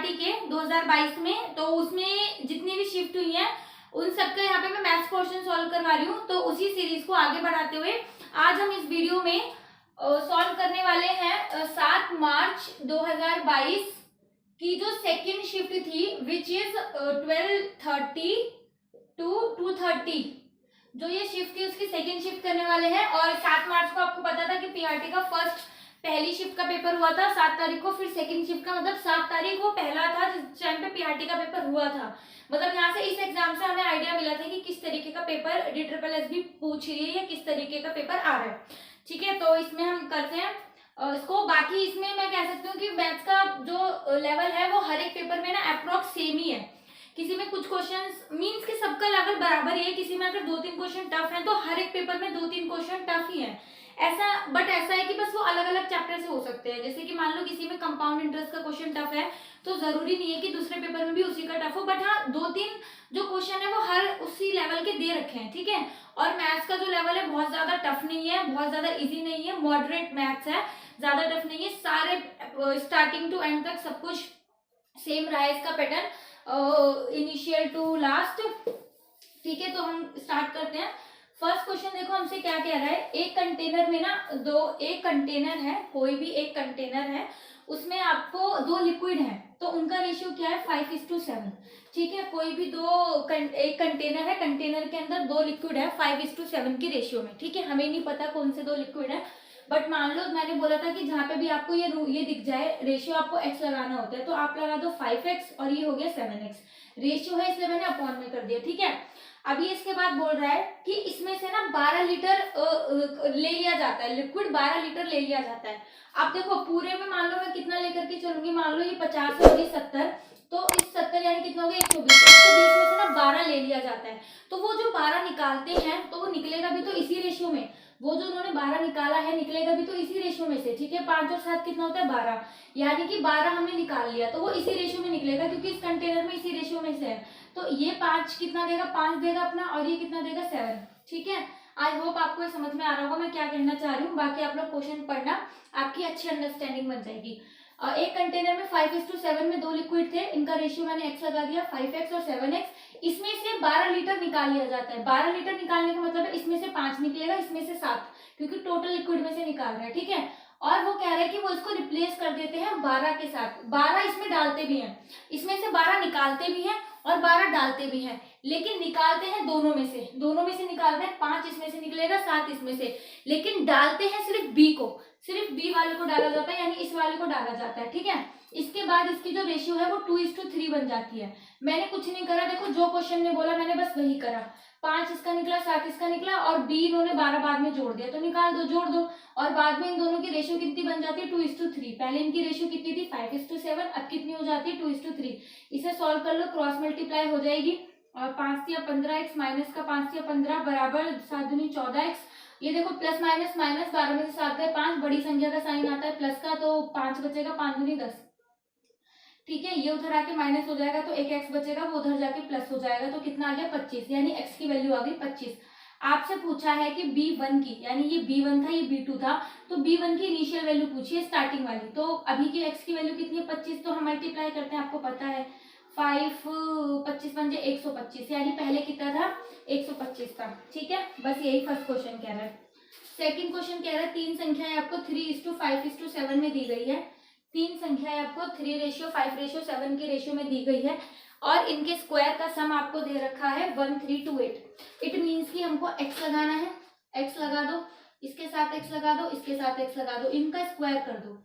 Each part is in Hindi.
पीआरटी के 2022 में। तो उसमें जितनी भी शिफ्ट हुई हैं उन सबका यहाँ पे मैं मैथ्स क्वेश्चन सॉल्व करवा रही हूँ। तो उसी सीरीज को आगे बढ़ाते हुए आज हम इस वीडियो में सॉल्व करने वाले हैं 7 मार्च 2022 की जो सेकेंड शिफ्ट थी विच इज 12:30 to 2:30। जो ये शिफ्ट थी उसकी सेकेंड शिफ्ट करने वाले हैं। और 7 मार्च को आपको पता था कि पीआरटी का पहली शिफ्ट का पेपर हुआ था 7 तारीख को, फिर सेकेंड शिफ्ट का मतलब 7 तारीख को पहला था जिस टाइम पे पीआरटी का पेपर हुआ था। मतलब यहाँ से इस एग्जाम से हमें आइडिया मिला था कि किस तरीके का पेपर DSSS पूछ रही है या किस तरीके का पेपर आ रहा है। ठीक है, तो इसमें हम करते हैं इसको। बाकी इसमें मैं कह सकती हूँ कि मैथ्स का जो लेवल है वो हर एक पेपर में ना अप्रोक्स सेम ही है। किसी में कुछ क्वेश्चंस मींस कि सबका लेवल बराबर ही है। किसी में अगर 2-3 क्वेश्चन टफ हैं तो हर एक पेपर में 2-3 क्वेश्चन टफ ही हैं। ऐसा है कि बस वो अलग अलग चैप्टर से हो सकते हैं। जैसे कि मान लो किसी में कंपाउंड इंटरेस्ट का क्वेश्चन टफ है तो जरूरी नहीं है कि दूसरे पेपर में भी उसी का टफ हो, बट हाँ 2-3 जो क्वेश्चन है वो हर उसी लेवल के दे रखे हैं। ठीक है, और मैथ्स का जो लेवल है बहुत ज्यादा टफ नहीं है, बहुत ज्यादा इजी नहीं है, मॉडरेट मैथ्स है, ज्यादा टफ नहीं है। सारे स्टार्टिंग टू एंड तक सब कुछ सेम रहा है इसका पैटर्न, इनिशियल टू लास्ट। ठीक है, तो हम स्टार्ट करते हैं। फर्स्ट क्वेश्चन देखो हमसे क्या कह रहा है। एक कंटेनर में ना एक कंटेनर है, कोई भी एक कंटेनर है, उसमें आपको 2 लिक्विड है तो उनका रेशियो क्या है 5:7। ठीक है, कोई भी एक कंटेनर है, कंटेनर के अंदर 2 लिक्विड है 5:7 की रेशियो में। ठीक है, हमें नहीं पता कौन से 2 लिक्विड है, बट मान लो मैंने बोला था कि जहां पे भी आपको ये दिख जाए रेशियो आपको x लगाना होता है, तो आप लगा दो 5x और ये हो गया 7x। रेशियो है इसलिए मैंने अपॉन में कर दिया। ठीक है, अभी इसके बाद बोल रहा है कि इसमें से ना 12 लीटर ले लिया जाता है, लिक्विड 12 लीटर ले लिया जाता है। अब देखो पूरे में मान लो मैं कितना लेकर के चलूंगी, मान लो ये 50 है और ये 70, तो इस 70 यानी कितना हो गया 120 में से ना 12 ले लिया जाता है। तो वो जो 12 निकालते हैं तो वो निकलेगा भी तो इसी रेशियो में। वो जो उन्होंने 12 निकाला है निकलेगा भी तो इसी रेशियो में से। ठीक है, 5 और 7 कितना होता है 12, यानी कि 12 हमने निकाल लिया तो वो इसी रेशियो में निकलेगा क्योंकि इस कंटेनर में इसी रेशियो में से है। तो ये 5 कितना देगा, 5 देगा अपना, और ये कितना देगा 7। ठीक है, आई होप आपको ये समझ में आ रहा होगा मैं क्या कहना चाह रही हूँ। बाकी आप लोग क्वेश्चन पढ़ना, आपकी अच्छी अंडरस्टैंडिंग बन जाएगी। एक कंटेनर में 5:7 में 2 लिक्विड थे, इनका रेशियो मैंने x लगा दिया 5x और 7x। इसमें से 12 लीटर निकाल लिया जाता है। 12 लीटर निकालने का मतलब है इसमें से 5 निकलेगा, इसमें से 7, क्योंकि टोटल लिक्विड में से निकाल रहा है। ठीक है, और वो कह रहे हैं कि वो इसको रिप्लेस कर देते हैं 12 के साथ। 12 इसमें डालते भी हैं, इसमें से 12 निकालते भी हैं और 12 डालते भी हैं, लेकिन निकालते हैं दोनों में से निकालते हैं। 5 इसमें से निकलेगा, 7 इसमें से, लेकिन डालते हैं सिर्फ बी को, सिर्फ बी वाले को डाला जाता है, यानी इस वाले को डाला जाता है। ठीक है, इसके बाद इसकी जो रेशियो है वो 2:3 बन जाती है। मैंने कुछ नहीं करा, देखो जो क्वेश्चन ने बोला मैंने बस वही करा। 5 इसका निकला, 7 इसका निकला, और बी इन्होंने 12 बाद में जोड़ दिया तो निकाल दो, जोड़ दो, और बाद में इन दोनों की रेशियो कितनी बन जाती है 2:3। पहले इनकी रेशियो कितनी थी 5:7, अब कितनी हो जाती है 2:3। इसे सॉल्व कर लो, क्रॉस मल्टीप्लाई हो जाएगी, और 5 या 15x माइनस का 5 या 15 बराबर 7 दूनी 14x। ये देखो प्लस माइनस माइनस, 12 में से 7 गए 5, बड़ी संख्या का साइन आता है प्लस का, तो 5 बचेगा, 5 दूनी 10। ठीक है, ये उधर आके माइनस हो जाएगा तो एक x बचेगा, वो उधर जाके प्लस हो जाएगा, तो कितना आ गया 25, यानी x की वैल्यू आ गई 25। आपसे पूछा है कि B1 की, यानी ये B1 था ये B2 था, तो B1 की इनिशियल वैल्यू पूछी है स्टार्टिंग वाली। तो अभी की x की वैल्यू कितनी है 25, तो हम मल्टीप्लाई करते हैं, आपको पता है 5 25 बन जाए 125, यानी पहले कितना था 125 था। ठीक है, बस यही फर्स्ट क्वेश्चन कह रहा है। सेकंड क्वेश्चन कह रहा है 3 संख्याएं आपको 3:5:7 में दी गई है। 3 संख्याएं आपको 3:5:7 के रेशियो में दी गई है, और इनके स्क्वायर का सम आपको दे रखा है 1328। इट मीन्स कि हमको x लगाना है, x लगा दो, इसके साथ x लगा दो, इसके साथ x लगा दो, इनका स्क्वायर कर दो।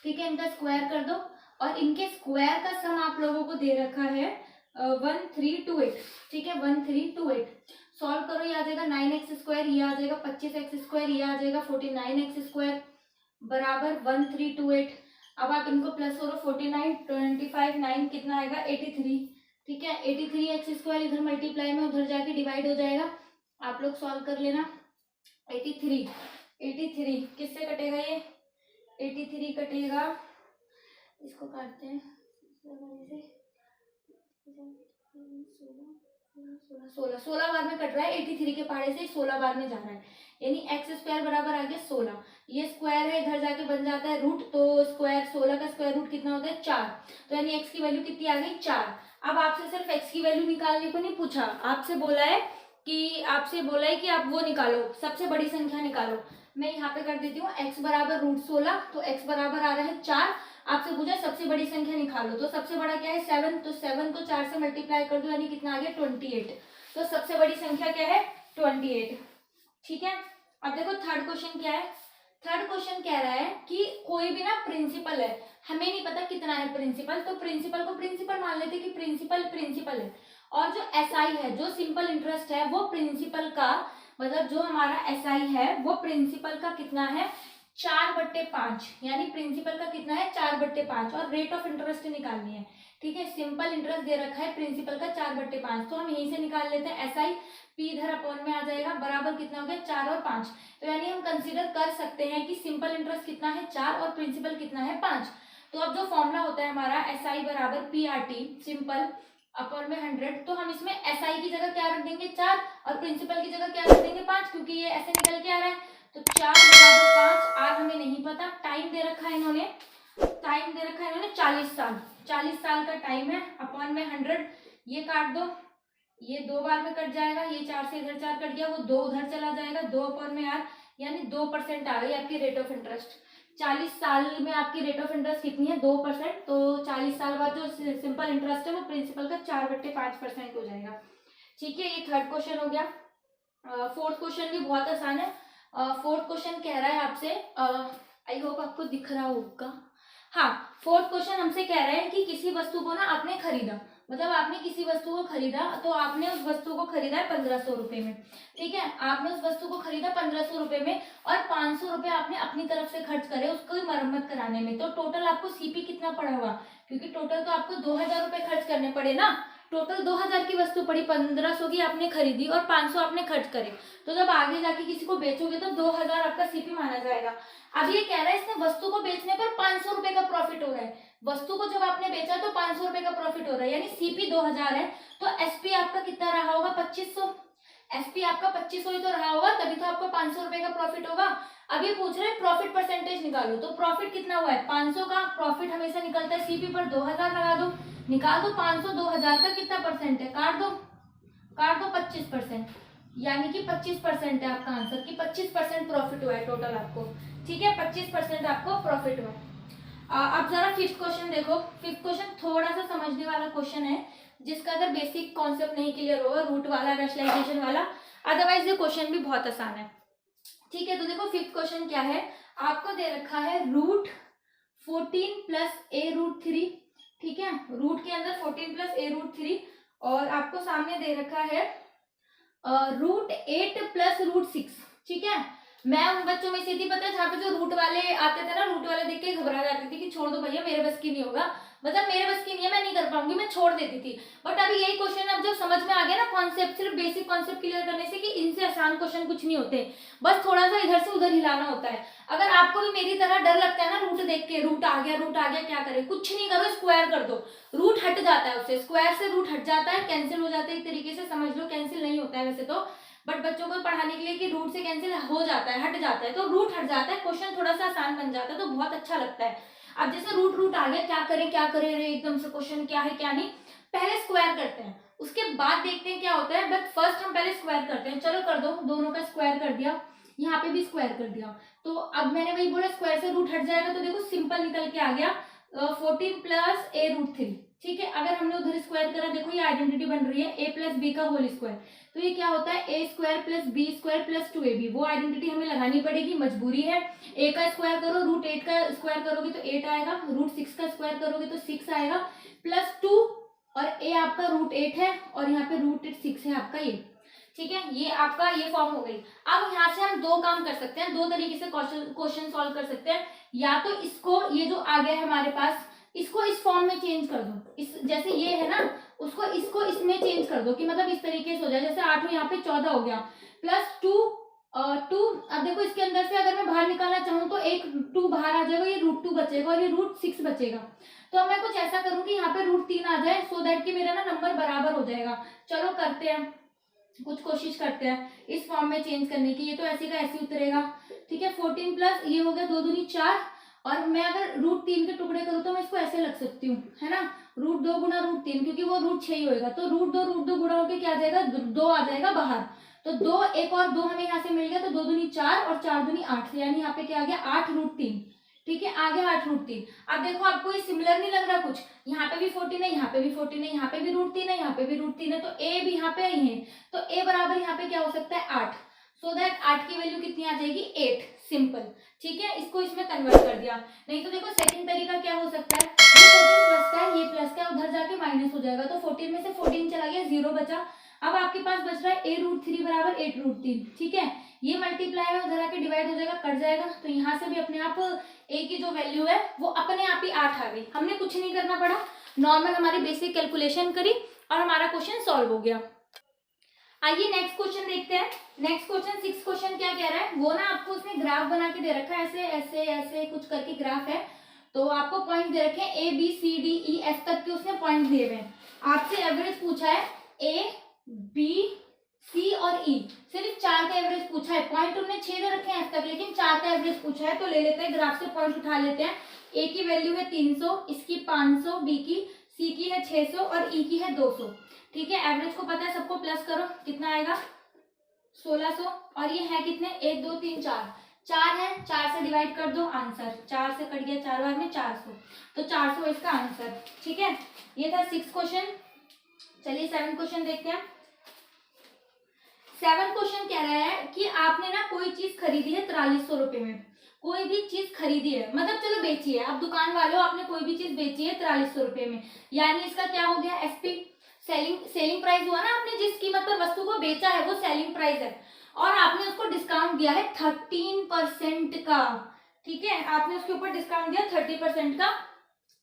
ठीक है, इनका स्क्वायर कर दो, और इनके स्क्वायर का सम आप लोगों को दे रखा है 1328। ठीक है, 1328 सॉल्व करो, ये आ जाएगा 9x², ये आ जाएगा 25x², ये आ जाएगा 49x² बराबर 1328। अब आप इनको प्लस करो, 49 25 9 कितना आएगा 83। ठीक है, 83x² इधर मल्टीप्लाई में उधर जाके डिवाइड हो जाएगा, आप लोग सॉल्व कर लेना। 83 किससे कटेगा, ये 83 कटेगा, इसको काटते हैं 16 16 बार में कट रहा है, 83 के पहाड़े से 16 बार में जा रहा है, यानी एक्स स्क्वायर बराबर आ गया 16। ये स्क्वायर है, इधर जाके बन जाता है रूट, तो स्क्वायर 16 का स्क्वायर रूट कितना होता है 4, तो यानी एक्स की वैल्यू कितनी आ गई 4। अब आपसे सिर्फ एक्स की वैल्यू निकालने को नहीं पूछा, आपसे बोला है कि आप वो निकालो, सबसे बड़ी संख्या निकालो। मैं यहाँ पे कर देती हूँ x बराबर रूट 16, तो x बराबर आ रहा है 4। आपसे पूछा सबसे बड़ी संख्या निकालो, तो सबसे बड़ा क्या है 7, तो 7 को 4 से मल्टीप्लाई कर दो, यानी कितना आ गया 28। तो सबसे बड़ी संख्या क्या है 28। ठीक है, अब देखो थर्ड क्वेश्चन क्या है। थर्ड क्वेश्चन कह रहा है कि कोई भी ना प्रिंसिपल है, हमें नहीं पता कितना है प्रिंसिपल, तो प्रिंसिपल को प्रिंसिपल मान लेते कि प्रिंसिपल है, और जो एसआई है, जो सिंपल इंटरेस्ट है, वो प्रिंसिपल का, मतलब जो हमारा एसआई है वो प्रिंसिपल का कितना है 4/5, यानी प्रिंसिपल का कितना है 4/5, और रेट ऑफ इंटरेस्ट निकालनी है। ठीक है, सिंपल इंटरेस्ट दे रखा है प्रिंसिपल का 4/5, तो हम यहीं से निकाल लेते हैं एसआई, पी इधर अपॉन में आ जाएगा, बराबर कितना हो गया 4 और 5। तो यानी हम कंसीडर कर सकते हैं कि सिंपल इंटरेस्ट कितना है 4 और प्रिंसिपल कितना है 5। तो अब जो फॉर्मूला होता है हमारा एसआई बराबर P R T simple upon में 100, तो हम इसमें एसआई की जगह क्या रख देंगे 4 और प्रिंसिपल की जगह क्या रख देंगे 5, क्योंकि ये ऐसे निकल के आ रहा है। तो 4 बराबर 5, आर हमें नहीं पता, टाइम दे रखा है इन्होंने 40 साल, 40 साल का टाइम है, अपॉन में 100, ये काट दो, ये 2 बार में कट जाएगा, ये 4 से इधर 4 कट गया, वो 2 उधर चला जाएगा, 2 अपॉन में आर, यानी 2% आ गई आपकी रेट ऑफ इंटरेस्ट। 40 साल में आपकी रेट ऑफ इंटरेस्ट कितनी है 2%, तो 40 साल बाद जो सिंपल इंटरेस्ट है वो प्रिंसिपल का 4/5% हो जाएगा। ठीक है, ये थर्ड क्वेश्चन हो गया। फोर्थ क्वेश्चन भी बहुत आसान है। फोर्थ क्वेश्चन कह रहा है आपसे, आई होप आपको दिख रहा होगा, हाँ, फोर्थ क्वेश्चन हमसे कह रहा है कि किसी वस्तु को ना आपने खरीदा, मतलब आपने किसी वस्तु को खरीदा, तो आपने उस वस्तु को खरीदा है 1500 रुपए में। ठीक है, आपने उस वस्तु को खरीदा 1500 रुपए में, और 500 रुपए आपने अपनी तरफ से खर्च करे उसको मरम्मत कराने में, तो टोटल आपको सीपी कितना पड़ा होगा, क्योंकि टोटल तो आपको 2000 रुपए खर्च करने पड़े ना, टोटल 2000 की वस्तु पड़ी, 1500 की आपने खरीदी और 500 आपने खर्च करे, तो जब आगे जाके किसी को बेचोगे तो 2000 आपका सीपी माना जाएगा। अब ये कह रहा है इसने वस्तु को बेचने पर 500 रुपए का प्रॉफिट हो रहा है, वस्तु को जब आपने बेचा तो 500 रुपए का प्रॉफिट हो रहा है, यानी सीपी 2000 है, तो एसपी आपका कितना रहा होगा 2500, एसपी आपका 2500 ही तो रहा होगा, तभी तो आपको 500 रुपए का प्रॉफिट होगा। अब ये पूछ रहे हैं प्रॉफिट परसेंटेज निकालो, तो प्रॉफिट कितना हुआ है 500 का, प्रॉफिट हमेशा निकलता है सीपी पर 2000 लगा दो, निकाल दो 500 2000 का कितना परसेंट है, काट दो 25%, यानी कि 25% है आपका आंसर, कि 25% प्रॉफिट हुआ है टोटल आपको। ठीक है, 25% आपको प्रॉफिट हुआ। अब जरा फिफ्थ क्वेश्चन देखो। फिफ्थ क्वेश्चन थोड़ा सा समझने वाला क्वेश्चन है, जिसका अगर बेसिक कॉन्सेप्ट नहीं क्लियर होगा, रूट वाला रैशनलाइजेशन वाला, अदरवाइज ये क्वेश्चन भी बहुत आसान है। ठीक है, तो देखो फिफ्थ क्वेश्चन क्या है, आपको दे रखा है रूट 14 प्लस ए रूट 3। ठीक है, रूट के अंदर 14 प्लस ए रूट 3, और आपको सामने दे रखा है रूट 8 प्लस रूट 6। ठीक है, मैं उन बच्चों में से थी पता है जहाँ पे जो रूट वाले आते थे ना, रूट वाले देख के घबरा जाती थी कि छोड़ दो भैया मेरे बस की नहीं होगा, मतलब मेरे बस की नहीं है, मैं नहीं कर पाऊंगी, मैं छोड़ देती थी। बट अभी यही क्वेश्चन अब जब समझ में आ गया ना कॉन्सेप्ट, सिर्फ बेसिक कॉन्सेप्ट क्लियर करने से कि इनसे आसान क्वेश्चन कुछ नहीं होते, बस थोड़ा सा इधर से उधर हिलाना होता है। अगर आपको भी मेरी तरह डर लगता है ना रूट देख के, रूट आ गया क्या करे, कुछ नहीं करो, स्क्वायर कर दो, रूट हट जाता है उससे, स्क्वायर से रूट हट जाता है, कैंसिल हो जाता है, एक तरीके से समझ लो, कैंसिल नहीं होता है वैसे तो, बट बच्चों को पढ़ाने के लिए कि रूट से कैंसिल हो जाता है, हट जाता है, तो रूट हट जाता है, क्वेश्चन थोड़ा सा आसान बन जाता है, तो बहुत अच्छा लगता है। अब जैसे रूट आ गया, क्या करें रे, एकदम से क्वेश्चन क्या है क्या नहीं, पहले स्क्वायर करते हैं, उसके बाद देखते हैं क्या होता है, बट फर्स्ट हम पहले स्क्वायर करते हैं। चलो कर दो, दोनों का स्क्वायर कर दिया, यहाँ पे भी स्क्वायर कर दिया, तो अब मैंने वही बोला स्क्वायर से रूट हट जाएगा, तो देखो सिंपल निकल के आ गया 14 प्लस ए रूट 3। ठीक है, अगर हमने उधर स्क्वायर करा, देखो ये आइडेंटिटी बन रही है a प्लस बी का होल स्क्वायर, तो ये क्या होता है A square plus B square plus 2ab, वो आइडेंटिटी हमें लगानी पड़ेगी, मजबूरी है। a का स्क्वायर करो, रूट 8 का स्क्वायर करोगे तो 8 आएगा, रूट 6 का स्क्वायर करोगे तो 6 आएगा, प्लस 2, और a आपका रूट 8 है, और यहाँ पे रूट 6 है आपका ये। ठीक है, ये आपका ये फॉर्म हो गई। अब यहाँ से हम दो काम कर सकते हैं, दो तरीके से क्वेश्चन सॉल्व कर सकते हैं, या तो इसको, ये जो आ गया है हमारे पास, इसको इस फॉर्म में चेंज कर दो, इस जैसे ये है ना, उसको इसको इसमें चेंज कर दो, कि मतलब इस तरीके से हो जाए, जैसे 8 यहाँ पे 14 हो गया, प्लस 2 2। अब देखो इसके अंदर से अगर मैं बाहर निकालना चाहूँ तो एक 2 बाहर आ जाएगा, ये √2 बचेगा और ये √6 बचेगा। तो अब मैं कुछ ऐसा करूंगी यहाँ पे √3 आ जाए, सो दैट कि मेरा ना नंबर बराबर हो जाएगा। चलो करते हैं, कुछ कोशिश करते हैं इस फॉर्म में चेंज करने की। ये तो ऐसे का ऐसे उतरेगा, ठीक है। 14 प्लस ये हो गया 2 दूनी 4, और मैं अगर √3 के टुकड़े करूँ तो मैं इसको ऐसे लग सकती हूँ, है ना, √2 गुना √3, क्योंकि वो √6 ही होगा। तो √2 गुना होकर क्या आ जाएगा, 2 आ जाएगा बाहर। तो 2 एक और 2 हमें यहाँ से मिल गया, तो 2 दूनी 4 और 4 दूनी 8, यानी यहाँ पे क्या आ गया 8√3, ठीक है, आ गया 8√3। अब देखो आपको ये सिमिलर नहीं लग रहा कुछ, यहाँ पे भी 14 है, यहाँ पे भी 14 है, यहाँ पे भी √3 है, यहाँ पे भी √3 है, तो ए भी यहाँ पे ही है, तो ए बराबर यहाँ पे क्या हो सकता है 8। सो दैट 8 की वैल्यू कितनी आ जाएगी 8, सिंपल, ठीक है। इसको इसमें कन्वर्ट कर दिया। नहीं तो देखो सेकंड तरीका क्या हो सकता है, ये 14 प्लस का है, ये प्लस का है, उधर जाके माइनस हो जाएगा, तो 14 में से 14 चला गया, 0 बचा। अब आपके पास बच रहा है a√3 बराबर 8√3, ठीक है। ये मल्टीप्लाई में उधर आके डिवाइड हो जाएगा, कट जाएगा, तो यहाँ से भी अपने आप a की जो वैल्यू है वो अपने आप ही 8 आ गई। हमने कुछ नहीं करना पड़ा, नॉर्मल हमारी बेसिक कैलकुलेशन करी और हमारा क्वेश्चन सॉल्व हो गया। आइए नेक्स्ट क्वेश्चन देखते हैं। नेक्स्ट क्वेश्चन 6 क्वेश्चन क्या कह रहा है, वो ना आपको उसने ग्राफ बना के दे रखा है, ऐसे ऐसे ऐसे कुछ करके ग्राफ है, तो आपको पॉइंट दे रखे हैं A B C D E F तक के उसने पॉइंट दिए हुए हैं। आपसे एवरेज पूछा है A B C और E, सिर्फ 4 का एवरेज पूछा है। पॉइंट उन्होंने 6 दे रखे हैं F तक, लेकिन 4 का एवरेज पूछा है, तो ले लेते हैं ग्राफ से पॉइंट उठा लेते हैं। A की वैल्यू है 300, इसकी 500, B की, C की है 600 और E की है 200, ठीक है। एवरेज को पता है सबको, प्लस करो कितना आएगा 1600, और ये है कितने 1 2 3 4 है, 4 से डिवाइड कर दो, आंसर 4 से कट गया 4 बार में 400, तो 400 इसका आंसर, ठीक है। ये था 6 क्वेश्चन। चलिए 7 क्वेश्चन देखते हैं। 7 क्वेश्चन कह रहा है कि आपने ना कोई चीज खरीदी है 4300 रुपए में, कोई भी चीज खरीदी है, मतलब चलो बेची है, आप दुकान वाले हो, आपने कोई भी चीज बेची है 4300 रुपए में, यानी इसका क्या हो गया एसपी, सेलिंग प्राइस हुआ ना, आपने जिस कीमत पर वस्तु को बेचा है वो सेलिंग प्राइस है, और आपने उसको डिस्काउंट दिया है 13% का, ठीक है, आपने उसके ऊपर डिस्काउंट दिया 30% का।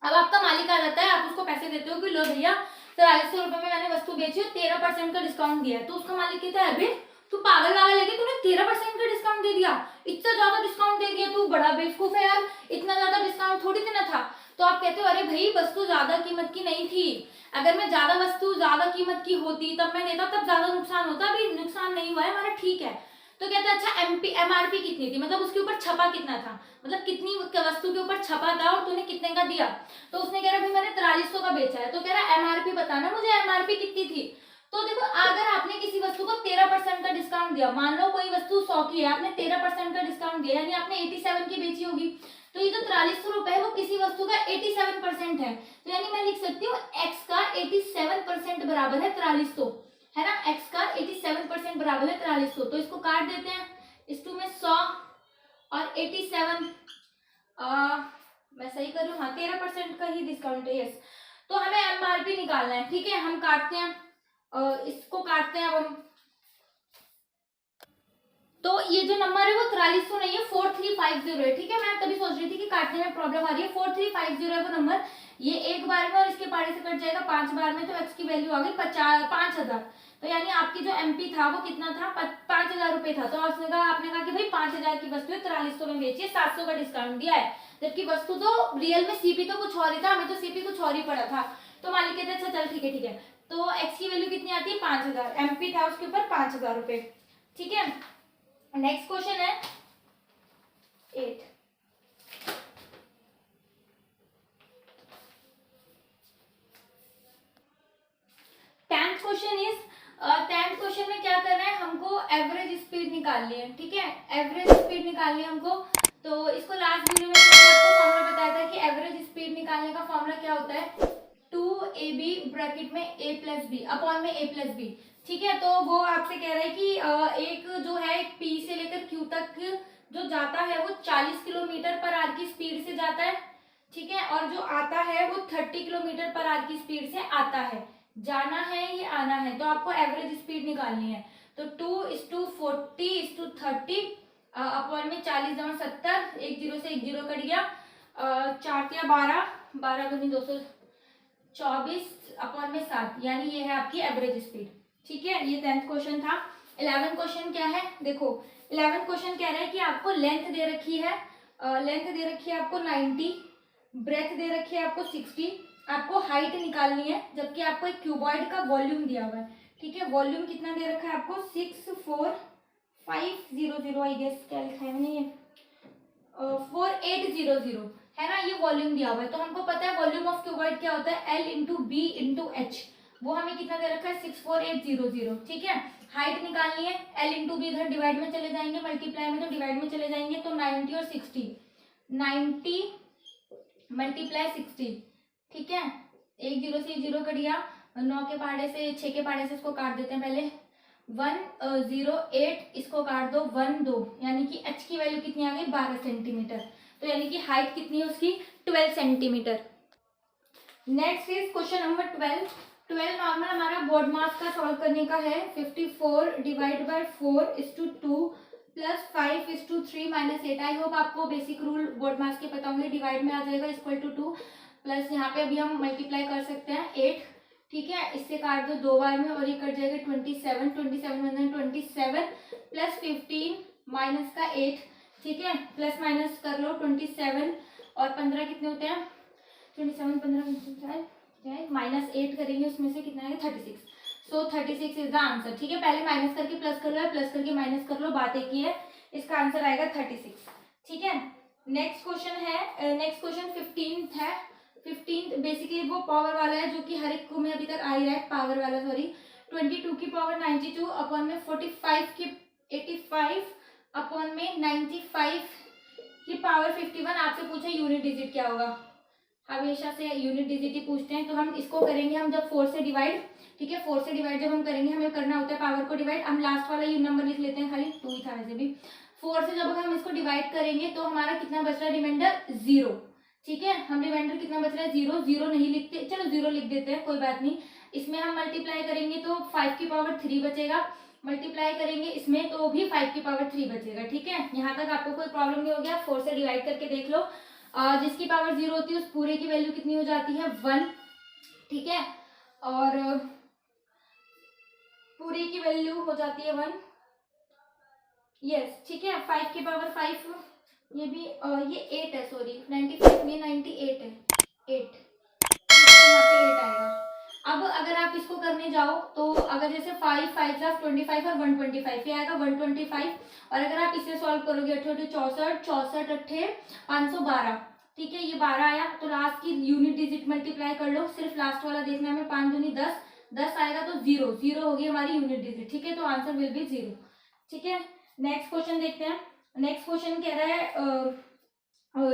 अब आपका मालिक आ जाता है, आप उसको पैसे देते हो कि लो भैया 4300 रुपए में मैंने वस्तु बेची है, 13% का डिस्काउंट दिया है, तो उसका मालिक कहता है अबे तू पागल वागल है, तूने 13% का डिस्काउंट दे दिया, इतना ज्यादा डिस्काउंट दे दिया, तू बड़ा बेवकूफ है यार, इतना ज्यादा डिस्काउंट थोड़ी देना था। तो आप कहते हो अरे भाई वस्तु ज्यादा कीमत की नहीं थी, अगर मैं ज्यादा वस्तु ज्यादा कीमत की होती तब मैं देता, तब ज्यादा नुकसान होता, अभी नुकसान नहीं हुआ है हमारा, ठीक है। तो कहते हैं अच्छा एमआरपी कितनी थी, मतलब उसके ऊपर छपा कितना था, मतलब कितनी वस्तु के ऊपर छपा था और तूने कितने का दिया। तो उसने कह रहा भाई मैंने 4300 का बेचा है, तो कह रहा एमआरपी बताना मुझे, एमआरपी कितनी थी। तो देखो अगर आपने किसी वस्तु को 13% का डिस्काउंट दिया, मान लो कोई वस्तु 100 की है, आपने 13% का डिस्काउंट दिया, यानी आपने 87 की बेची होगी, तो ये जो 4300 रुपए है वो किसी वस्तु का 87% है, तो यानी मैं लिख सकती हूँ x का 87% बराबर है 4300, है ना, x का 87% बराबर है 4300, तो इसको काट देते हैं, इस 2 में 100 और 87, मैं सही कर रही हूँ, हाँ 13% का ही डिस्काउंट है, यस। तो हमें एमआरपी निकालना है, ठीक है, हम काटते हैं, इसको काटते हैं अब हम। तो ये जो नंबर है वो 4300 नहीं है, 4350 है, ठीक है। मैं तभी सोच रही थी कि काटने में प्रॉब्लम आ रही है, 4350 है वो नंबर, ये एक बार में और इसके पारे से कट जाएगा 5 बार में, तो एक्स की वैल्यू आ गई 5000, तो यानी आपकी जो एमपी था वो कितना था 5000 रुपए था। तो आपने कहा कि भाई 5000 की वस्तु है 4300 में बेची है, 700 का डिस्काउंट दिया है, जबकि वस्तु तो रियल में सीपी तो कुछ और ही था, हमें तो सीपी कुछ और ही पड़ा था। तो मालिक कहते अच्छा चल ठीक है, तो एक्स की वैल्यू कितनी आती है 5000, एमपी था उसके ऊपर 5000 रुपए, ठीक है। नेक्स्ट क्वेश्चन है 8। टेंथ क्वेश्चन में क्या करना है, हमको एवरेज स्पीड निकालनी है, ठीक है, एवरेज स्पीड निकालनी है हमको। तो इसको लास्ट वीडियो में मैंने आपको फॉर्मूला बताया था कि एवरेज स्पीड निकालने का फॉर्मूला क्या होता है, 2ab ब्रैकेट में a प्लस बी अपॉन में a प्लस बी, ठीक है। तो वो आपसे कह रहा है कि एक जो है P से लेकर Q तक जो जाता है वो 40 किलोमीटर पर आवर की स्पीड से जाता है, ठीक है, और जो आता है वो 30 किलोमीटर पर आवर की स्पीड से आता है, जाना है ये आना है, तो आपको एवरेज स्पीड निकालनी है। तो 2:40:30 अपॉन में 40 जमा 70, एक जीरो से एक जीरो कट गया, 4 या 12, 12 दूनी 224 अपॉन में 7, यानी ये है आपकी एवरेज स्पीड, ठीक है। ये 10th क्वेश्चन था। 11 क्वेश्चन क्या है, देखो 11 क्वेश्चन कह रहा है कि आपको लेंथ दे रखी है, आपको 90, ब्रेथ दे रखी है आपको 60, आपको हाइट निकालनी है, जबकि आपको एक क्यूबॉइड का वॉल्यूम दिया हुआ है, ठीक है। वॉल्यूम कितना दे रखा है आपको 64500, आई गेस क्या लिखा है मैंने ये 4800 है ना, ये वॉल्यूम दिया हुआ है। तो हमको पता है वॉल्यूम ऑफ क्यूबॉइड क्या होता है, L into B into H, वो हमें कितना दे रखा है 64800, ठीक है। हाइट निकालनी है, L इंटू बी इधर डिवाइड में चले जाएंगे, मल्टीप्लाई में तो डिवाइड में चले जाएंगे, तो 90 और 60, 90 मल्टीप्लाई 60, ठीक है। एक जीरो से जीरो कट गया, 9 के पहाड़े से 6 के पहाड़े से इसको काट देते हैं पहले, 108, इसको काट दो 1 2, यानी कि h की वैल्यू कितनी आ गई 12 सेंटीमीटर, तो यानी कि हाइट कितनी है उसकी 12 centimetre. Next is question number 12 normal हमारा बोर्ड मास का सॉल्व करने का है। 54 divide by 4:2 plus 5:3 minus 8। I hope आपको बेसिक रूल बोर्ड मास के पता होंगे, डिवाइड में आ जाएगा इक्वल टू 2, प्लस यहाँ पे अभी हम मल्टीप्लाई कर सकते हैं 8, ठीक है। इससे काट दो 2 बार में और ये कट जाएगा 27, 27 प्लस 15 माइनस का 8, ठीक है, प्लस माइनस कर लो 27 और 15 कितने होते हैं 27, 15 माइनस 8 करेंगे, उसमें से कितना आएगा 36, सो 36 इज द आंसर, ठीक है। पहले माइनस करके प्लस कर लो, प्लस करके माइनस कर लो, बात एक ही है, इसका आंसर आएगा 36, ठीक है। नेक्स्ट क्वेश्चन है, नेक्स्ट क्वेश्चन 15th है। 15th बेसिकली वो पावर वाला है जो कि हर एक को में अभी तक आ ही रहा है, पावर वाला सॉरी। 22 की पावर 92 अपॉन में 45 की 85 अपॉन में 95 की पावर 51। आपसे पूछे यूनिट डिजिट क्या होगा, हमेशा से यूनिट डिजिट ही पूछते हैं, तो हम इसको करेंगे हम जब 4 से डिवाइड, ठीक है। 4 से डिवाइड जब हम करेंगे, हमें करना होता है पावर को डिवाइड, हम लास्ट वाला यू नंबर लिख लेते हैं, खाली 2 ही था वैसे भी। 4 से जब हम इसको डिवाइड करेंगे तो हमारा कितना बच रहा है रिमाइंडर 0, ठीक है। हम रिमाइंडर कितना बच रहा है 0, 0 नहीं लिखते, चलो 0 लिख देते हैं, कोई बात नहीं। इसमें हम मल्टीप्लाई करेंगे तो 5 की पावर 3 बचेगा, मल्टीप्लाई करेंगे इसमें तो भी 5 की पावर 3 बचेगा, ठीक है। यहाँ तक आपको कोई प्रॉब्लम नहीं हो गया, 4 से डिवाइड करके देख लो। जिसकी पावर 0 होती है उस पूरे की वैल्यू कितनी हो जाती है 1, ठीक है, और पूरी की वैल्यू हो जाती है 1, यस, ठीक है। 5 की पावर 5, ये भी ये 8 है, सॉरी 95 में 98 है, 8, यहाँ पे 8 आएगा। अब अगर आप इसको करने जाओ तो अगर जैसे 5 5 25 और 125 ये आएगा 125, और अगर आप इसे सॉल्व करोगे 8 64 64 8 512, ठीक है, ये 12 आया, तो लास्ट की यूनिट डिजिट मल्टीप्लाई कर लो, सिर्फ लास्ट वाला देखना है, 5 दूनी 10, 10 आएगा तो 0 0 होगी हमारी यूनिट डिजिट, ठीक है, तो आंसर विल बी 0, ठीक है। नेक्स्ट क्वेश्चन देखते हैं। नेक्स्ट क्वेश्चन कह रहा है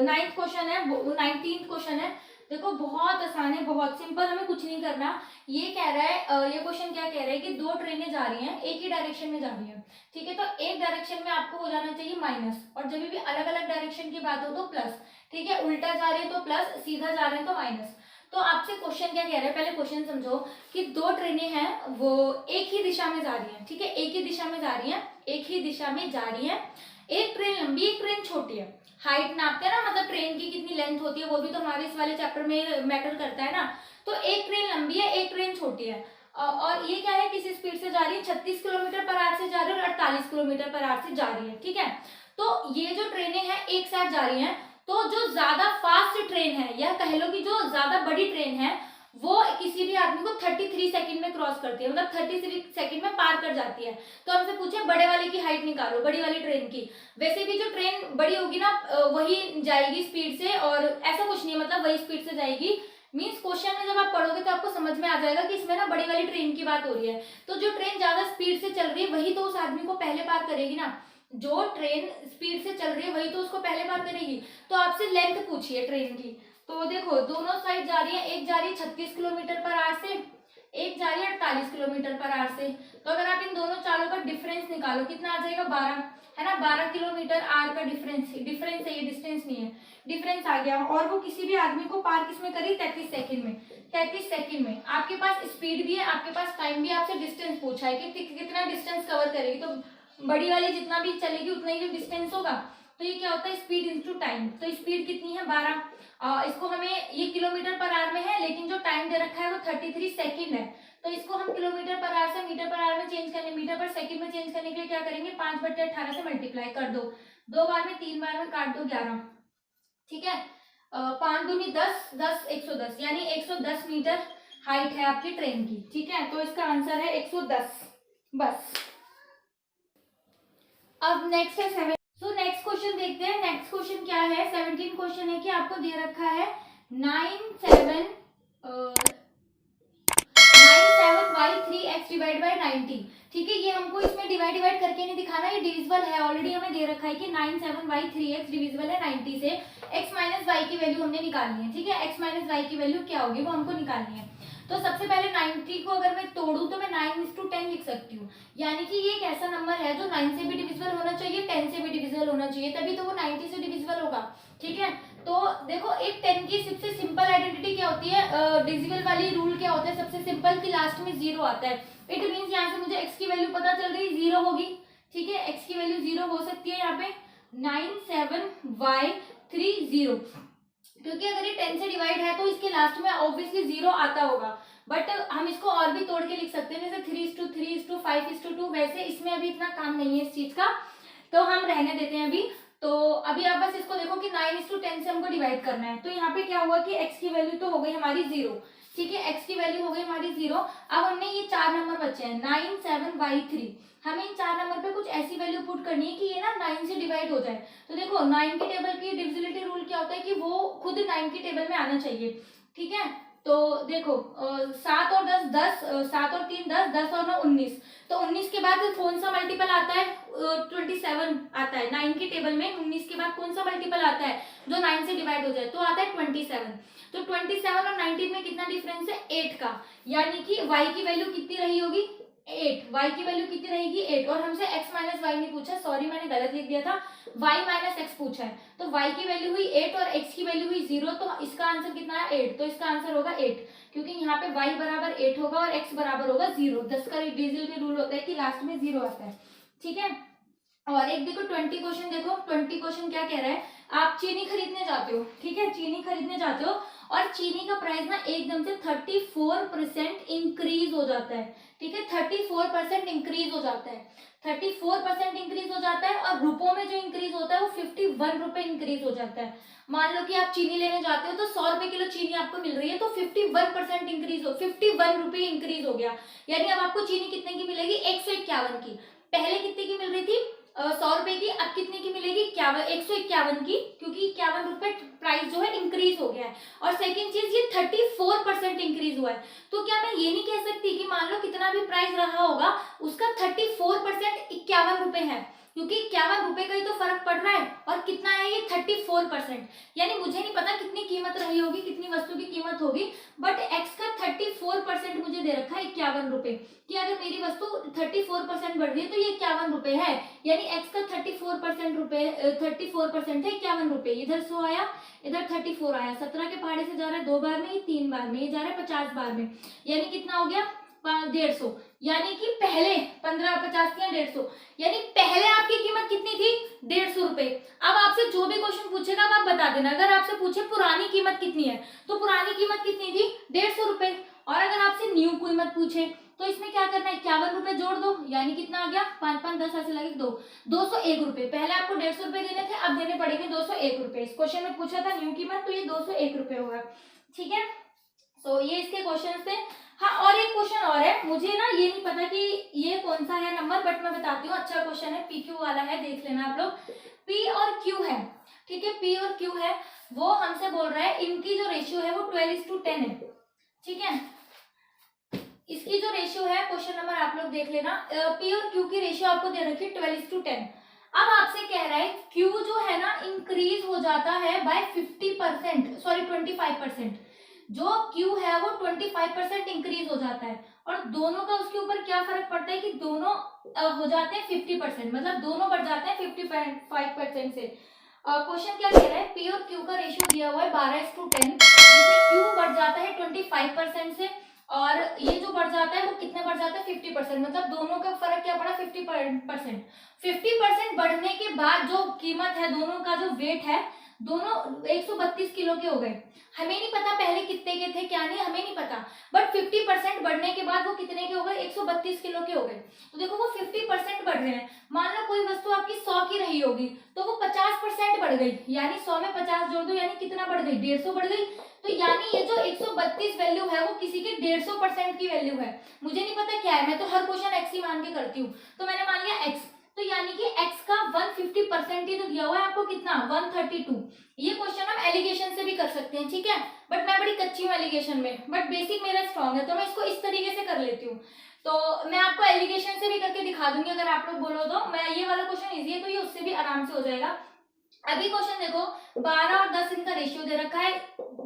9th क्वेश्चन है, 19th क्वेश्चन है। देखो बहुत आसान है, बहुत सिंपल, हमें कुछ नहीं करना। ये कह रहा है, ये क्वेश्चन क्या कह रहा है कि 2 ट्रेनें जा रही हैं, एक ही डायरेक्शन में जा रही हैं, ठीक है। तो एक डायरेक्शन में आपको हो जाना चाहिए माइनस, और जब भी अलग अलग डायरेक्शन की बात हो तो प्लस, ठीक है। उल्टा जा रहे हैं तो प्लस, सीधा जा रहे हैं तो माइनस। तो आपसे क्वेश्चन क्या कह रहा है, पहले क्वेश्चन समझो कि 2 ट्रेनें हैं वो एक ही दिशा में जा रही हैं, ठीक है, एक ही दिशा में जा रही हैं, एक ही दिशा में जा रही हैं। एक ट्रेन लंबी, एक ट्रेन छोटी है। हाइट नापते हैं ना, मतलब ट्रेन की कितनी लेंथ होती है, वो भी तो हमारे इस वाले चैप्टर में मैटर करता है ना। तो एक ट्रेन लंबी है, एक ट्रेन छोटी है, और ये क्या है, किस स्पीड से जा रही है, 36 किलोमीटर पर आवर से जा रही है और 48 किलोमीटर पर आवर से जा रही है, ठीक है। तो ये जो ट्रेनें हैं एक साथ जा रही हैं, तो जो ज्यादा फास्ट ट्रेन है, या कह लो कि जो ज्यादा बड़ी ट्रेन है, वो किसी भी आदमी को 33 सेकंड में क्रॉस करती है, मतलब 33 सेकंड में पार कर जाती है। तो हमसे पूछे बड़े वाले की हाइट निकालो, बड़ी वाली ट्रेन की। वैसे भी जो ट्रेन बड़ी होगी ना वही जाएगी स्पीड से, और ऐसा कुछ नहीं है, मतलब वही स्पीड से जाएगी। मीन्स क्वेश्चन में जब आप पढ़ोगे तो आपको समझ में आ जाएगा कि इसमें ना बड़ी वाली ट्रेन की बात हो रही है। तो जो ट्रेन ज्यादा स्पीड से चल रही है वही तो उस आदमी को पहले पार करेगी ना, जो ट्रेन स्पीड से चल रही है वही तो उसको पहले पार करेगी। तो आपसे लेंथ पूछिए ट्रेन की, तो देखो दोनों साइड जा रही है, एक जा रही है 36 किलोमीटर पर आवर से, एक जा रही है 48 किलोमीटर पर आवर से। तो अगर आप इन दोनों चालों का डिफरेंस निकालो कितना आ जाएगा 12, है ना, 12 किलोमीटर आवर का डिफरेंस है, ये डिस्टेंस नहीं है, डिफरेंस आ गया। और वो किसी भी आदमी को पार किसमें करी 33 सेकंड में, 33 सेकंड में। आपके पास स्पीड भी है, आपके पास टाइम भी है, आपसे डिस्टेंस पूछा है कि कितना डिस्टेंस कवर करेगी, तो बड़ी वाली जितना भी चलेगी उतना ही जो डिस्टेंस होगा। तो ये क्या होता है स्पीड इंटू टाइम, तो स्पीड कितनी है 12। इसको हमें ये किलोमीटर पर आवर में है, लेकिन जो टाइम दे रखा है वो 33 सेकंड है, तो इसको हम किलोमीटर पर आवर से मीटर पर आवर में चेंज करने, मीटर पर सेकंड में चेंज करने के लिए क्या करेंगे, 5/18 से मल्टीप्लाई कर दो, 2 बार में 3 बार में काट दो 11, ठीक है। 5 दूनी 10, 10 110, यानी 110 मीटर हाइट है आपकी ट्रेन की, ठीक है। तो इसका आंसर है 110 बस। अब नेक्स्ट है 7। सो नेक्स्ट क्वेश्चन देखते हैं। नेक्स्ट क्वेश्चन क्या है, 17 क्वेश्चन है कि आपको दे रखा है 97y3x डिवाइड बाय 90, ठीक है। ये हमको इसमें डिवाइड करके नहीं दिखाना, ये डिविजिबल है, ऑलरेडी हमें दे रखा है कि 97y3x डिविजिबल है 90 से, x माइनस वाई की वैल्यू हमने निकालनी है, ठीक है। x माइनस वाई की वैल्यू क्या होगी वो हमको निकालनी है। तो सबसे पहले 90 को अगर मैं तोड़ूं तो मैं 9:10 लिख सकती हूँ, यानी कि ये एक ऐसा नंबर है जो 9 से भी डिविजिबल होना चाहिए, 10 से भी डिविजिबल होना चाहिए, तभी तो वो 90 से डिविजिबल होगा, ठीक है। तो देखो एक 10 की सबसे सिंपल आइडेंटिटी क्या होती है, डिविजिबल वाली रूल क्या होता है, सबसे सिंपल की लास्ट में 0 आता है। इट मीन्स यहाँ से मुझे x की वैल्यू पता चल गई 0 होगी, ठीक है। x की वैल्यू 0 हो सकती है यहाँ पे 97y30, क्योंकि अगर ये 10 से डिवाइड है तो इसके लास्ट में ऑब्वियसली 0 आता होगा, बट हम इसको और भी तोड़ के लिख सकते हैं, जैसे 3:3, 5:2, वैसे इसमें अभी इतना काम नहीं है इस चीज का, तो हम रहने देते हैं अभी। तो अभी आप बस इसको देखो कि 9:10 से हमको डिवाइड करना है, तो यहाँ पे क्या हुआ कि x की वैल्यू तो हो गई हमारी 0, ठीक है। x की वैल्यू हो गई हमारी 0। अब हमने ये 4 नंबर बचे हैं 97y3, हमें इन 4 नंबर पे कुछ ऐसी वैल्यू पुट करनी है कि ये ना 9 से डिवाइड हो जाए। तो देखो 9 की टेबल की डिविजिबिलिटी रूल क्या होता है कि वो खुद 9 की टेबल में आना चाहिए, ठीक है। तो देखो 7 और 10 10, 7 और 3 10, 10 और 9 19, तो 19 के बाद कौन सा मल्टीपल आता है, 27 आता है 9 की टेबल में। 19 के बाद कौन सा मल्टीपल आता है जो 9 से डिवाइड हो जाए, तो आता है 27। तो 27 और 19 में कितना डिफरेंस है, 8 का, यानी कि y की वैल्यू कितनी रही होगी, 8, y की वैल्यू कितनी रहेगी 8, और हमसे x माइनस वाई नहीं पूछा, सॉरी मैंने गलत लिख दिया था, y माइनस एक्स पूछा है। तो y की वैल्यू हुई 8 और x की वैल्यू हुई 0, तो इसका आंसर कितना है 8, तो इसका आंसर होगा 8, क्योंकि यहाँ पे y बराबर 8 होगा और x बराबर होगा 0। 10 का डिविजिबल रूल होता है कि लास्ट में 0 आता है, ठीक है। और एक देखो 20 क्वेश्चन, देखो 20 क्वेश्चन क्या कह रहा है, आप चीनी खरीदने जाते हो, ठीक है, चीनी खरीदने जाते हो और चीनी का प्राइस ना एकदम से 34% इंक्रीज हो जाता है, ठीक है। 34% इंक्रीज हो जाता है, 34% इंक्रीज हो जाता है, और रुपयों में जो इंक्रीज होता है वो 51 रुपए इंक्रीज हो जाता है। मान लो कि आप चीनी लेने जाते हो तो 100 रुपए किलो चीनी आपको मिल रही है, तो 51% इंक्रीज हो, 51 रुपए इंक्रीज हो गया, यानी अब आपको चीनी कितने की मिलेगी, 151 की। पहले कितने की मिल रही थी, 100 रुपए की, अब कितने की मिलेगी, 151 की, क्योंकि 51 रुपए प्राइस जो है इंक्रीज हो गया है। और सेकंड चीज ये 34% इंक्रीज हुआ है, तो क्या मैं ये नहीं कह सकती कि मान लो कितना भी प्राइस रहा होगा उसका 34% 51 रुपए है, क्योंकि 51 रुपए का ही तो फर्क पड़ रहा है, और कितना है ये 34%, यानी मुझे नहीं पता कितनी कीमत रही होगी, कितनी वस्तु की कीमत होगी, बट एक्स का 34% मुझे दे रखा है 51 रुपए, कि अगर मेरी वस्तु 34% बढ़ रही है तो ये 51 रुपए है, यानी एक्स का 34% रुपए 34% है 51 रुपए। इधर 100 आया, इधर 34 आया, 17 के पहाड़े से जा रहा है 2 बार में, ये 3 बार में, ये जा रहा है 50 बार में, यानी कितना हो गया 150, यानी कि पहले 15 50 या 150, यानी पहले आपकी कीमत कितनी थी 150 रुपए। अब आपसे जो भी क्वेश्चन पूछेगा आप बता देना, अगर आपसे पूछे पुरानी कीमत कितनी है तो पुरानी कीमत कितनी थी 150 रुपए, और अगर आपसे न्यू कीमत पूछे तो इसमें क्या करना है 51 रुपए जोड़ दो, यानी कितना आ गया 5 5 10 ऐसे लगे 201 रुपए। पहले आपको 150 रुपए देने थे, अब देने पड़ेंगे 201 रुपए। इस क्वेश्चन में पूछा था न्यू कीमत, तो ये 201 रुपए होगा, ठीक है। सो ये इसके क्वेश्चन थे। हाँ, और एक क्वेश्चन और है, मुझे ना ये नहीं पता कि ये कौन सा है नंबर, बट मैं बताती हूँ, अच्छा क्वेश्चन है, पी क्यू वाला है, देख लेना आप लोग। पी और क्यू है, ठीक है, पी और क्यू है, वो हमसे बोल रहा है इनकी जो रेशियो है वो 12:10 है, ठीक है। इसकी जो रेशियो है, क्वेश्चन नंबर आप लोग देख लेना, पी और क्यू की रेशियो आपको दे रखी है 12:10। अब आपसे कह रहा है क्यू जो है ना इंक्रीज हो जाता है बाय 50%, सॉरी 25%, जो क्यू है वो 25% इंक्रीज हो जाता है, और दोनों का उसके ऊपर क्या फर्क पड़ता है कि दोनों हो जाते हैं 50%, मतलब दोनों बढ़ जाते हैं 55% से। क्वेश्चन क्या कह रहा है, पी और क्यू का रेशियो दिया हुआ है 12:10, जिसमें क्यू बढ़ जाता है 25% से, और ये जो बढ़ जाता है वो कितने बढ़ जाता है 50%, मतलब दोनों का फर्क क्या पड़ा 50%। 50% बढ़ने के बाद जो कीमत है, दोनों का जो वेट है, दोनों 132 किलो के हो गए। हमें नहीं पता पहले कितने के थे, क्या नहीं, हमें नहीं पता, बट 50% बढ़ने के बाद वो कितने के हो गए, 132 किलो के हो गए। तो देखो वो 50% बढ़ रहे हैं। मान लो कोई वस्तु आपकी 100 की रही होगी, तो वो 50% बढ़ गई, यानी 100 में 50 जोड़ दो, यानी कितना बढ़ गई, 150 बढ़ गई। तो यानी ये जो 132 वैल्यू है वो किसी की 150% की वैल्यू है। मुझे नहीं पता क्या है, मैं तो हर क्वेश्चन एक्स ही मान के करती हूँ, तो मैंने मान लिया एक्स। तो यानी कि x का 150% ही तो दिया हुआ है आपको, कितना, 132। ये क्वेश्चन हम एलिगेशन से भी कर सकते हैं, ठीक है, बट मैं बड़ी कच्ची हूँ एलिगेशन में, बट बेसिक मेरा स्ट्रॉन्ग है, तो मैं इसको इस तरीके से कर लेती हूँ। तो मैं आपको एलिगेशन से भी करके दिखा दूंगी, अगर आप लोग बोलो तो। मैं ये वाला क्वेश्चन इजी है, तो ये उससे भी आराम से हो जाएगा। अभी क्वेश्चन देखो, 12 और 10 इनका रेशियो दे रखा है,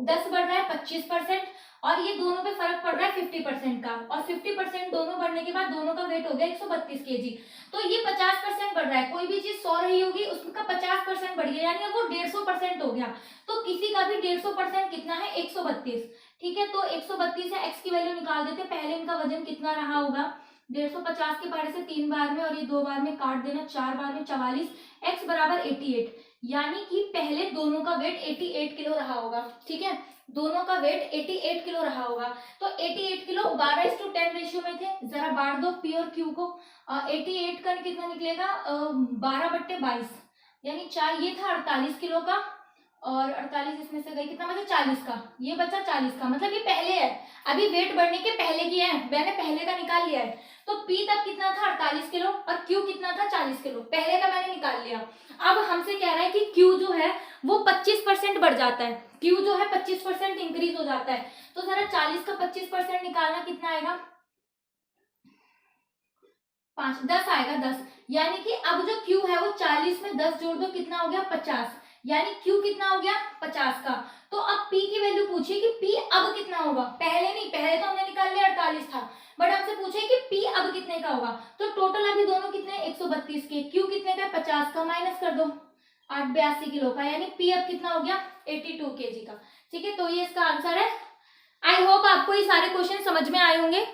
10 बढ़ रहा है 25%, और ये दोनों पे फर्क पड़ रहा है 50% का, और 50% दोनों बढ़ने के बाद दोनों का वेट हो गया 132 केजी। तो ये 50% बढ़ रहा है, कोई भी चीज 100 रही होगी उसका 50% बढ़ गया, यानी अब वो 150% हो गया। तो किसी का भी 150% कितना है, 132। ठीक है, तो 132 से एक्स की वैल्यू निकाल देते, पहले इनका वजन कितना रहा होगा, 150 के पारे से 3 बार में और ये 2 बार में काट देना, 4 बार में 44, एक्स बराबर 88, यानी कि पहले दोनों का वेट 88 किलो रहा होगा। ठीक है, दोनों का वेट 88 किलो रहा होगा। तो 88 किलो 12:10 रेशियो में थे, जरा बांट दो पी और क्यू को। 88 का कितना निकलेगा, 12/22, यानी 4, ये था 48 किलो का, और 48 इसमें से गई, कितना बचा, 40 का, ये बचा 40 का, मतलब ये पहले है, अभी वेट बढ़ने के पहले की है, मैंने पहले का निकाल लिया है। तो P तब कितना था, 48 किलो, और Q कितना था, 40 किलो, पहले का मैंने निकाल लिया। अब हमसे कह रहा है कि Q जो है वो 25% बढ़ जाता है, Q जो है 25% इंक्रीज हो जाता है। तो जरा 40 का 25% निकालना, कितना आएगा, 10 आएगा, 10, यानी कि अब जो Q है वो 40 में 10 जोड़ दो, कितना हो गया, 50, यानी Q कितना हो गया, 50 का। तो अब P की वैल्यू पूछिए कि P अब कितना होगा, पहले नहीं, पहले तो हमने निकाल लिया 48 था, बट हमसे पूछे कि P अब कितने का होगा। तो टोटल अभी दोनों कितने, 132 के, Q कितने का, 50 का, माइनस कर दो 882 किलो का, यानी P अब कितना हो गया, 82 केजी का। ठीक है, तो ये इसका आंसर है। आई होप आपको ये सारे क्वेश्चन समझ में आए होंगे।